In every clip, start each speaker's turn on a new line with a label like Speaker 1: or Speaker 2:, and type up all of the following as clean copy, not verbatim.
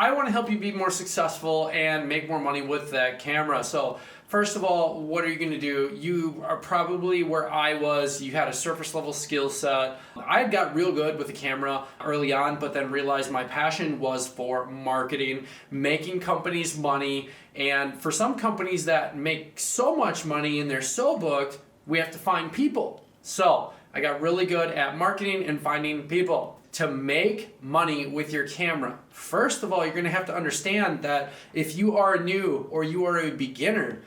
Speaker 1: I want to help you be more successful and make more money with that camera. So first of all, what are you going to do? You are probably where I was. You had a surface level skill set. I got real good with the camera early on, but then realized my passion was for marketing, making companies money. And for some companies that make so much money and they're so booked, we have to find people. So I got really good at marketing and finding people. To make money with your camera, first of all, you're going to have to understand that if you are new or you are a beginner,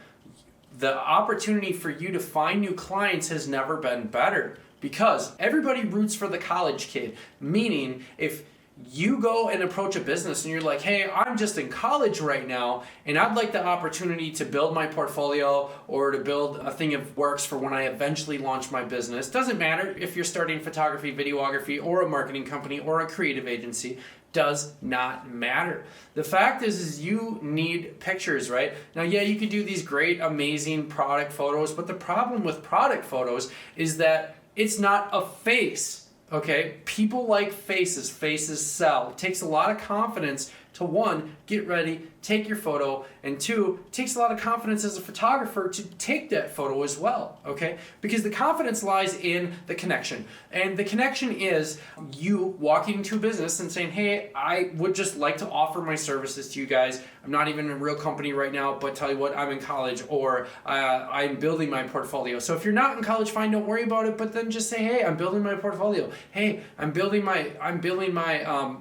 Speaker 1: the opportunity for you to find new clients has never been better, because everybody roots for the college kid. Meaning, if you go and approach a business and you're like, hey, I'm just in college right now and I'd like the opportunity to build my portfolio or to build a thing that works for when I eventually launch my business. Doesn't matter if you're starting photography, videography, or a marketing company or a creative agency. Does not matter. The fact is you need pictures, right? Now, yeah, you could do these great, amazing product photos, but the problem with product photos is that it's not a face. Okay, people like faces. Faces sell. It takes a lot of confidence to, one, get ready, take your photo, and two, it takes a lot of confidence as a photographer to take that photo as well, okay? Because the confidence lies in the connection. And the connection is you walking into a business and saying, hey, I would just like to offer my services to you guys. I'm not even in a real company right now, but tell you what, I'm in college, or I'm building my portfolio. So if you're not in college, fine, don't worry about it, but then just say, hey, I'm building my portfolio. Hey, I'm building my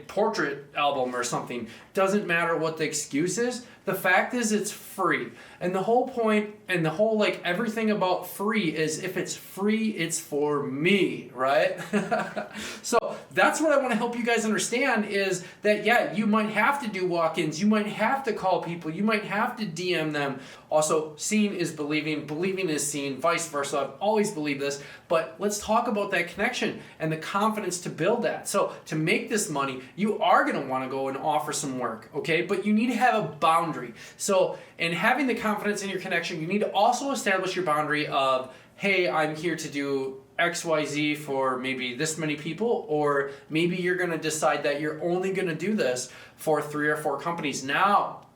Speaker 1: portrait album or something. Doesn't matter what the excuse is. The fact is it's free. And the whole point and the whole everything about free is if it's free, it's for me, right? So that's what I want to help you guys understand is that, yeah, you might have to do walk-ins. You might have to call people. You might have to DM them. Also, seeing is believing. Believing is seen, vice versa. I've always believed this. But let's talk about that connection and the confidence to build that. So to make this money, you are going to want to go and offer some work, okay? But you need to have a boundary. So in having the confidence in your connection, you need to also establish your boundary of, hey, I'm here to do XYZ for maybe this many people, or maybe you're going to decide that you're only going to do this for 3 or 4 companies. Now,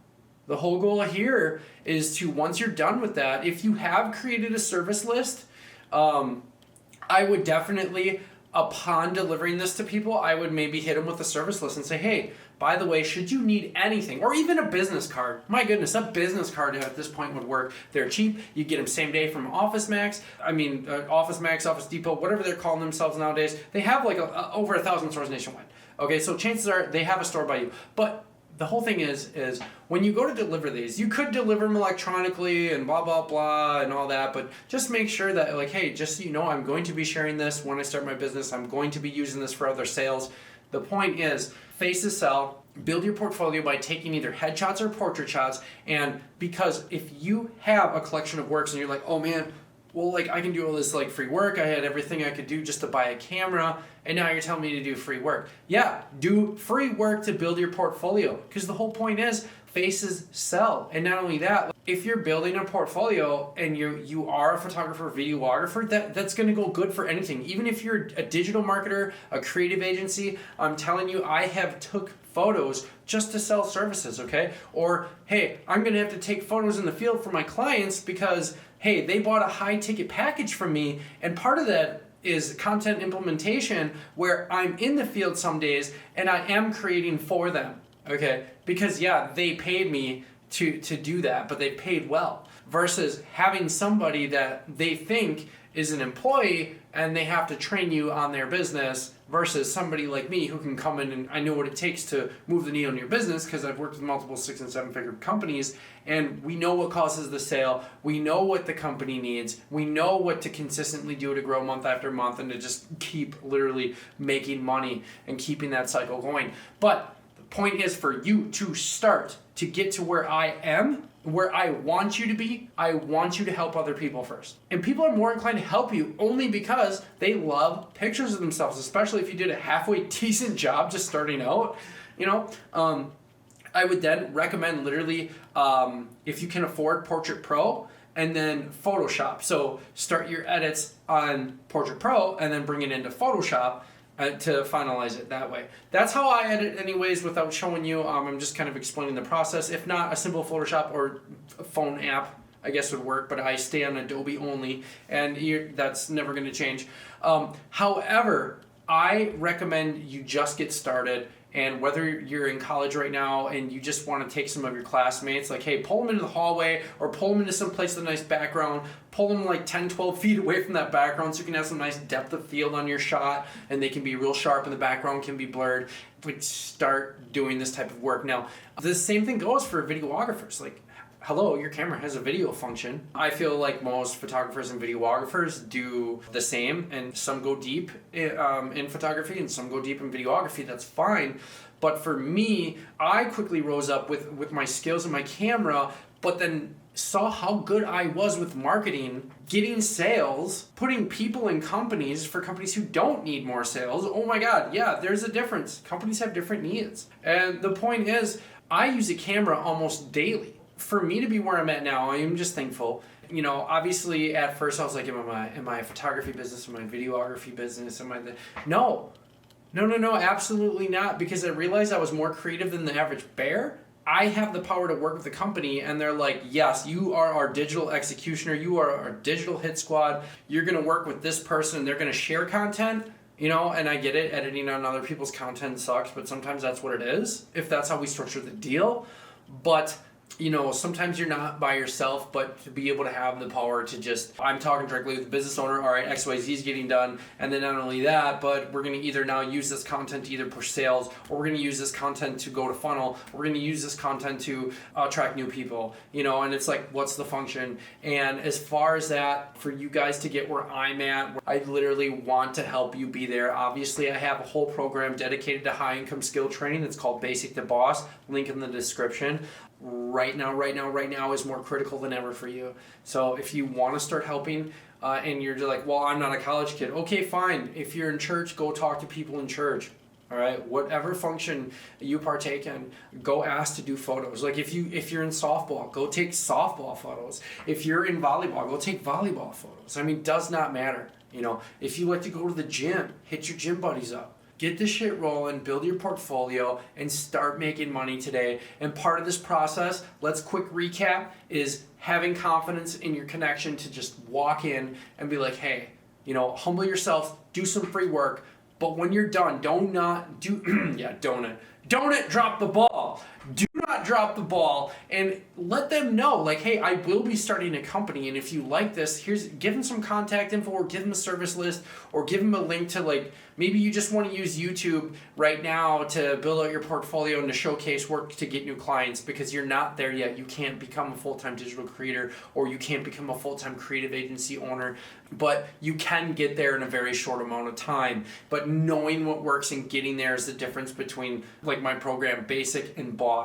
Speaker 1: the whole goal here is to, once you're done with that, if you have created a service list, I would definitely, upon delivering this to people, I would maybe hit them with a service list and say, hey, by the way, should you need anything, or even a business card. My goodness, a business card at this point would work. They're cheap. You get them same day from Office Max, Office Depot, whatever they're calling themselves nowadays. They have over 1,000 stores nationwide. Okay, so chances are they have a store by you. But the whole thing is when you go to deliver these, you could deliver them electronically and blah, blah, blah and all that, but just make sure that hey, just so you know, I'm going to be sharing this when I start my business. I'm going to be using this for other sales. The point is, faces sell. Build your portfolio by taking either headshots or portrait shots. And because if you have a collection of works and you're like, oh man, well, I can do all this free work. I had everything I could do just to buy a camera, and now you're telling me to do free work. Yeah, do free work to build your portfolio, because the whole point is faces sell. And not only that, if you're building a portfolio and you are a photographer, videographer, that's going to go good for anything. Even if you're a digital marketer, a creative agency, I'm telling you, I have took photos just to sell services, okay? Or, hey, I'm going to have to take photos in the field for my clients because, hey, they bought a high ticket package from me, and part of that is content implementation where I'm in the field some days and I am creating for them, okay? Because yeah, they paid me to do that, but they paid well, versus having somebody that they think is an employee and they have to train you on their business, versus somebody like me who can come in and I know what it takes to move the needle in your business because I've worked with multiple 6- and 7-figure companies, and we know what causes the sale, we know what the company needs, we know what to consistently do to grow month after month and to just keep literally making money and keeping that cycle going. But the point is for you to start to get to where I am, where I want you to be. I want you to help other people first. And people are more inclined to help you only because they love pictures of themselves, especially if you did a halfway decent job just starting out. I would then recommend literally, if you can afford Portrait Pro, and then Photoshop. So start your edits on Portrait Pro and then bring it into Photoshop. to finalize it that way. That's how I edit anyways without showing you. I'm just kind of explaining the process. If not, a simple Photoshop or a phone app I guess would work, but I stay on Adobe only, and that's never going to change. However, I recommend you just get started. And whether you're in college right now and you just want to take some of your classmates, like, hey, pull them into the hallway or pull them into some place with a nice background, pull them like 10, 12 feet away from that background so you can have some nice depth of field on your shot and they can be real sharp and the background can be blurred. But start doing this type of work. Now, the same thing goes for videographers. Like, hello, your camera has a video function. I feel like most photographers and videographers do the same, and some go deep in photography and some go deep in videography. That's fine. But for me, I quickly rose up with my skills and my camera, but then saw how good I was with marketing, getting sales, putting people in companies for companies who don't need more sales. Oh my God, yeah, there's a difference. Companies have different needs. And the point is, I use a camera almost daily. For me to be where I'm at now, I am just thankful. You know, obviously at first I was like, am I a photography business? Am I a videography business? No, absolutely not. Because I realized I was more creative than the average bear. I have the power to work with the company and they're like, yes, you are our digital executioner. You are our digital hit squad. You're going to work with this person. They're going to share content. You know, and I get it. Editing on other people's content sucks, but sometimes that's what it is. If that's how we structure the deal. But you know, sometimes you're not by yourself, but to be able to have the power to just, I'm talking directly with the business owner, all right, XYZ is getting done, and then not only that, but we're going to either now use this content to either push sales, or we're going to use this content to go to funnel, we're going to use this content to attract new people, you know, and it's like, what's the function? And as far as that, for you guys to get where I'm at, I literally want to help you be there. Obviously, I have a whole program dedicated to high income skill training that's called Basic to Boss, link in the description. Right now is more critical than ever for you. So if you want to start helping and you're just like, well, I'm not a college kid. Okay, fine. If you're in church, go talk to people in church. All right, whatever function you partake in, go ask to do photos. Like if you're in softball, go take softball photos. If you're in volleyball, go take volleyball photos. I mean, does not matter. You know, if you like to go to the gym, hit your gym buddies up. Get this shit rolling, build your portfolio, and start making money today. And part of this process, let's quick recap, is having confidence in your connection to just walk in and be like, hey, you know, humble yourself, do some free work, but when you're done, don't drop the ball. Do not drop the ball and let them know, like, hey, I will be starting a company, and if you like this, give them some contact info, or give them a service list, or give them a link to, like, maybe you just want to use YouTube right now to build out your portfolio and to showcase work to get new clients because you're not there yet. You can't become a full-time digital creator, or you can't become a full-time creative agency owner, but you can get there in a very short amount of time. But knowing what works and getting there is the difference between, like, my program, Basic and Boss.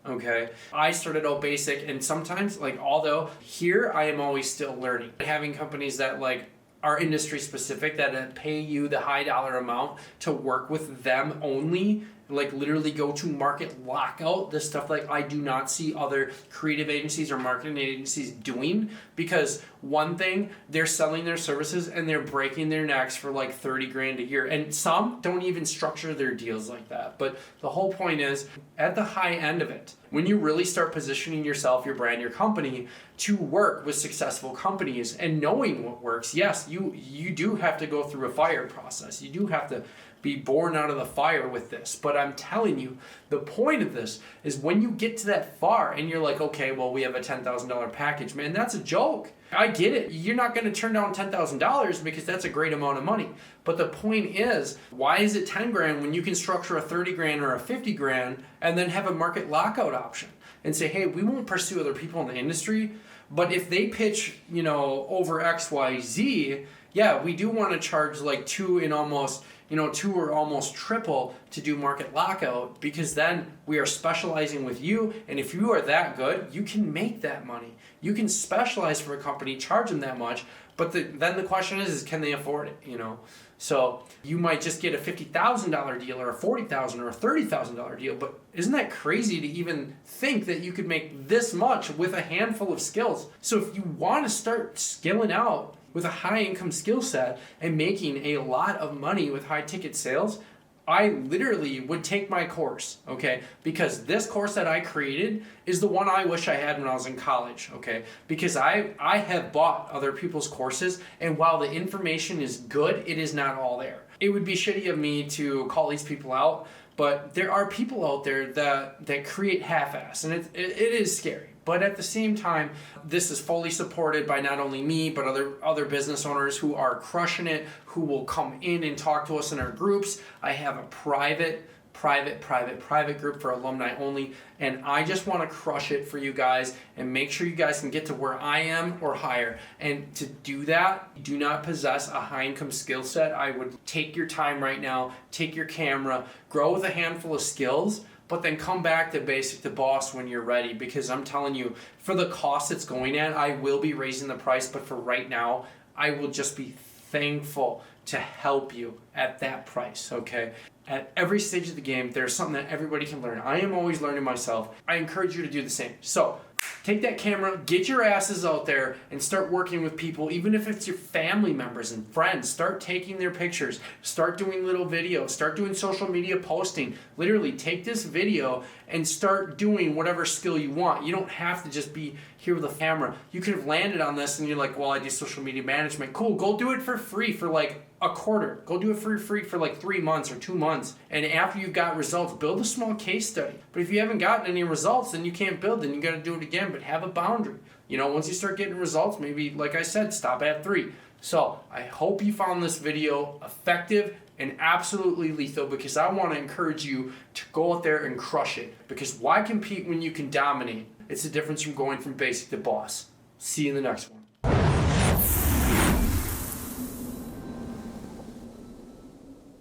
Speaker 1: Okay, I started out basic, and sometimes, like, although here I am always still learning. Having companies that like are industry specific, that pay you the high dollar amount to work with them only, like literally go to market lockout, this stuff like I do not see other creative agencies or marketing agencies doing, because one thing, they're selling their services and they're breaking their necks for like 30 grand a year, and some don't even structure their deals like that. But the whole point is, at the high end of it, when you really start positioning yourself, your brand, your company to work with successful companies and knowing what works, yes, you do have to go through a fire process. You do have to be born out of the fire with this. But I'm telling you, the point of this is when you get to that far and you're like, okay, well, we have a $10,000 package, man, that's a joke. I get it. You're not going to turn down $10,000 because that's a great amount of money. But the point is, why is it 10 grand when you can structure a 30 grand or a 50 grand and then have a market lockout option and say, hey, we won't pursue other people in the industry, but if they pitch, you know, over XYZ, yeah, we do want to charge like two or almost triple to do market lockout, because then we are specializing with you, and if you are that good, you can make that money. You can specialize for a company, charge them that much, but then the question is can they afford it, you know? So you might just get a $50,000 deal or a $40,000 or a $30,000 deal, but isn't that crazy to even think that you could make this much with a handful of skills? So if you want to start skilling out, with a high income skill set and making a lot of money with high ticket sales, I literally would take my course, okay? Because this course that I created is the one I wish I had when I was in college, okay? Because I have bought other people's courses, and while the information is good, it is not all there. It would be shitty of me to call these people out, but there are people out there that create half-ass, and it is scary. But at the same time, this is fully supported by not only me, but other business owners who are crushing it, who will come in and talk to us in our groups. I have a private group for alumni only, and I just want to crush it for you guys and make sure you guys can get to where I am or higher. And to do that, you do not possess a high income skill set. I would take your time right now, take your camera, grow with a handful of skills, but then come back to Basic to Boss when you're ready, because I'm telling you, for the cost it's going at, I will be raising the price, but for right now, I will just be thankful to help you at that price, okay? At every stage of the game, there's something that everybody can learn. I am always learning myself. I encourage you to do the same. So, take that camera, get your asses out there, and start working with people, even if it's your family members and friends. Start taking their pictures. Start doing little videos. Start doing social media posting. Literally, take this video and start doing whatever skill you want. You don't have to just be here with a camera. You could have landed on this and you're like, well, I do social media management. Cool, go do it for free for like a quarter. Go do it for free for like 3 months or 2 months. And after you've got results, build a small case study. But if you haven't gotten any results, then you can't build, then you got to do it again, but have a boundary. You know, once you start getting results, maybe, like I said, stop at 3. So I hope you found this video effective and absolutely lethal, because I want to encourage you to go out there and crush it. Because why compete when you can dominate? It's the difference from going from basic to boss. See you in the next one.